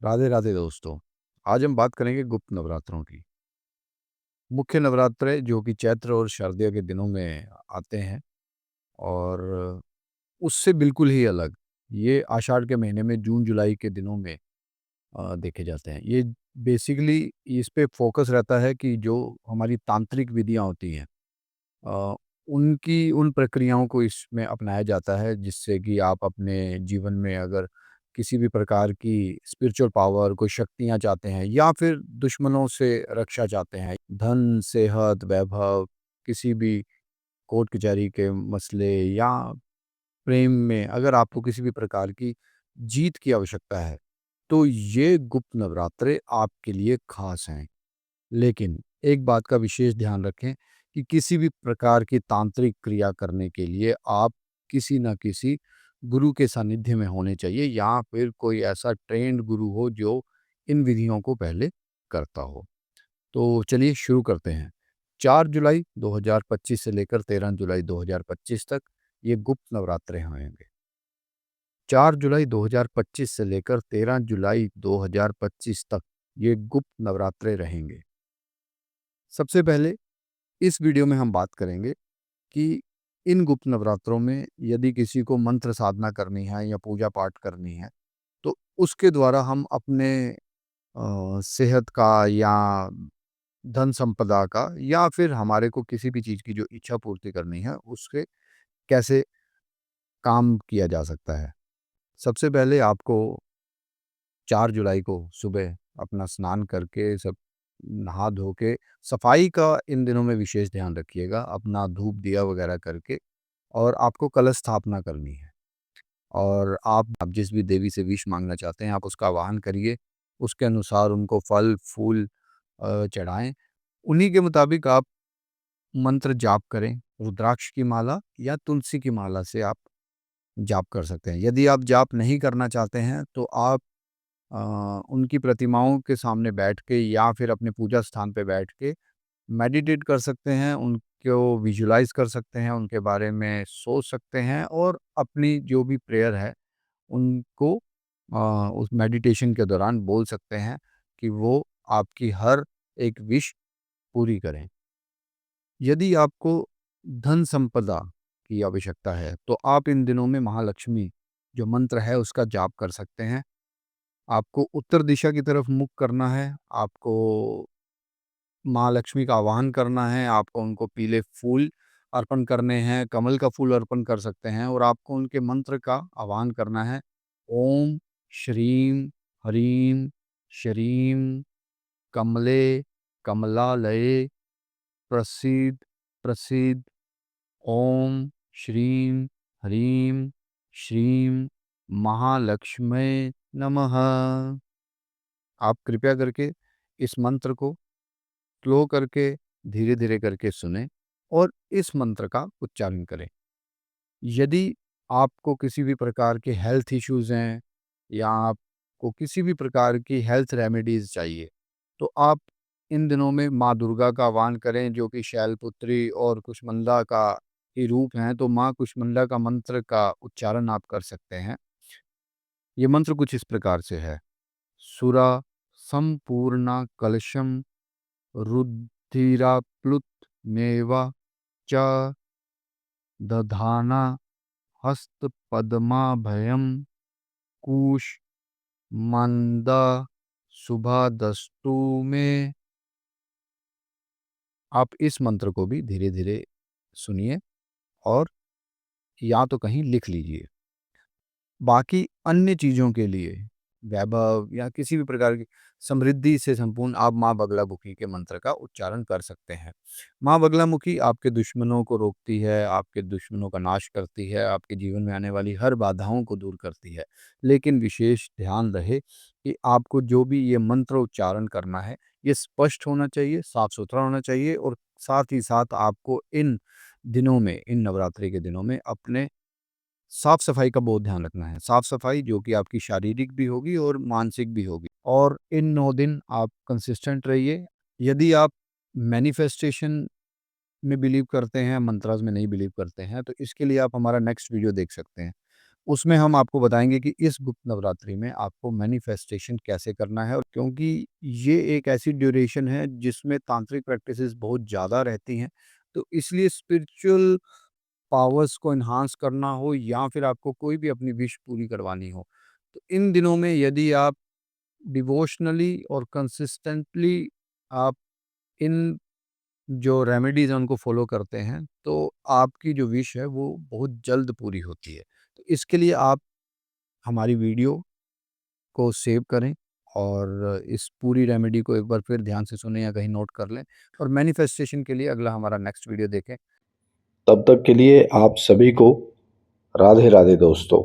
राधे राधे दोस्तों। आज हम बात करेंगे गुप्त नवरात्रों की। मुख्य नवरात्रे जो कि चैत्र और शारदीय के दिनों में आते हैं और उससे बिल्कुल ही अलग ये आषाढ़ के महीने में जून जुलाई के दिनों में देखे जाते हैं। ये बेसिकली इस पे फ़ोकस रहता है कि जो हमारी तांत्रिक विधियाँ होती हैं अ, उनकी उन प्रक्रियाओं को इसमें अपनाया जाता है जिससे कि आप अपने जीवन में अगर किसी भी प्रकार की स्पिरिचुअल पावर, कोई शक्तियाँ चाहते हैं या फिर दुश्मनों से रक्षा चाहते हैं, धन, सेहत, वैभव, किसी भी कोर्ट कचहरी के मसले या प्रेम में अगर आपको किसी भी प्रकार की जीत की आवश्यकता है, तो ये गुप्त नवरात्रे आपके लिए ख़ास हैं। लेकिन एक बात का विशेष ध्यान रखें कि किसी भी प्रकार की तांत्रिक क्रिया करने के लिए आप किसी न किसी गुरु के सानिध्य में होने चाहिए या फिर कोई ऐसा ट्रेन्ड गुरु हो जो इन विधियों को पहले करता हो। तो चलिए शुरू करते हैं। 4 जुलाई 2025 से लेकर 13 जुलाई 2025 तक ये गुप्त नवरात्रे होंगे। 4 जुलाई 2025 से लेकर 13 जुलाई 2025 तक ये गुप्त नवरात्रे रहेंगे। सबसे पहले इस वीडियो में हम बात करेंगे कि इन गुप्त नवरात्रों में यदि किसी को मंत्र साधना करनी है या पूजा पाठ करनी है, तो उसके द्वारा हम अपने सेहत का या धन संपदा का या फिर हमारे को किसी भी चीज़ की जो इच्छा पूर्ति करनी है, उसके कैसे काम किया जा सकता है। सबसे पहले आपको 4 जुलाई को सुबह अपना स्नान करके सब नहा धो के सफाई का इन दिनों में विशेष ध्यान रखिएगा, अपना धूप दिया वगैरह करके और आपको कलश स्थापना करनी है और आप जिस भी देवी से विश माँगना चाहते हैं, आप उसका आवाहन करिए। उसके अनुसार उनको फल, फूल चढ़ाएँ। उन्हीं के मुताबिक आप मंत्र जाप करें। रुद्राक्ष की माला या तुलसी की माला से आप जाप कर सकते हैं। यदि आप जाप नहीं करना चाहते हैं, तो आप अ, उनकी प्रतिमाओं के सामने बैठ के या फिर अपने पूजा स्थान पे बैठ के मेडिटेट कर सकते हैं, उनको विजुअलाइज़ कर सकते हैं, उनके बारे में सोच सकते हैं और अपनी जो भी प्रेयर है, उनको उस मेडिटेशन के दौरान बोल सकते हैं कि वो आपकी हर एक विश पूरी करें। यदि आपको धन संपदा की आवश्यकता है, तो आप इन दिनों में महालक्ष्मी जो मंत्र है, उसका जाप कर सकते हैं। आपको उत्तर दिशा की तरफ मुख करना है, आपको माँ लक्ष्मी का आवाहन करना है, आपको उनको पीले फूल अर्पण करने हैं, कमल का फूल अर्पण कर सकते हैं और आपको उनके मंत्र का आवाहन करना है। ओम श्रीं ह्रीं श्रीं कमले कमलालये प्रसीद प्रसीद ओम श्रीं ह्रीं श्रीं महालक्ष्मै नमः। आप कृपया करके इस मंत्र को स्लो करके, धीरे-धीरे करके सुनें और इस मंत्र का उच्चारण करें। यदि आपको किसी भी प्रकार के हेल्थ इश्यूज़ हैं या आपको किसी भी प्रकार की हेल्थ रेमेडीज़ चाहिए, तो आप इन दिनों में माँ दुर्गा का आह्वान करें जो कि शैलपुत्री और कुष्मांडा का ही रूप हैं, तो माँ कुष्मांडा का मंत्र का उच्चारण आप कर सकते हैं। ये मंत्र कुछ इस प्रकार से है, सुरा संपूर्णा कलशम रुधिराप्लुतमेव च दधाना हस्तपद्माभयं कूष्मांडा शुभादस्तु में। आप इस मंत्र को भी धीरे-धीरे सुनिए और या तो कहीं लिख लीजिए। बाकी अन्य चीज़ों के लिए वैभव या किसी भी प्रकार की समृद्धि से संपूर्ण आप माँ बगलामुखी के मंत्र का उच्चारण कर सकते हैं। माँ बगलामुखी आपके दुश्मनों को रोकती है, आपके दुश्मनों का नाश करती है, आपके जीवन में आने वाली हर बाधाओं को दूर करती है। लेकिन विशेष ध्यान रहे कि आपको जो भी ये मंत्र उच्चारण करना है, ये स्पष्ट होना चाहिए, साफ-सुथरा होना चाहिए और साथ ही साथ आपको इन दिनों में, इन नवरात्रि के दिनों में अपने साफ-सफाई का बहुत ध्यान रखना है। साफ-सफाई जो कि आपकी शारीरिक भी होगी और मानसिक भी होगी और इन 9 दिन आप कंसिस्टेंट रहिए। यदि आप मैनिफेस्टेशन में बिलीव करते हैं, मंत्रास में नहीं बिलीव करते हैं, तो इसके लिए आप हमारा नेक्स्ट वीडियो देख सकते हैं। उसमें हम आपको बताएँगे कि इस गुप्त नवरात्रि में आपको मैनिफेस्टेशन कैसे करना है, और क्योंकि ये एक ऐसी ड्यूरेशन है जिसमें तांत्रिक प्रैक्टिसेस बहुत ज़्यादा रहती हैं, तो इसलिए स्पिरिचुअल पावर्स को एनहांस करना हो या फिर आपको कोई भी अपनी विश पूरी करवानी हो, तो इन दिनों में यदि आप डिवोशनली और कंसिस्टेंटली आप इन जो रेमेडीज़ हैं उनको फ़ॉलो करते हैं, तो आपकी जो विश है वो बहुत जल्द पूरी होती है। तो इसके लिए आप हमारी वीडियो को सेव करें और इस पूरी रेमेडी को एक बार फिर ध्यान से सुनें या कहीं नोट कर लें, और मैनिफेस्टेशन के लिए अगला हमारा नेक्स्ट वीडियो देखें। तब तक के लिए आप सभी को राधे राधे दोस्तों।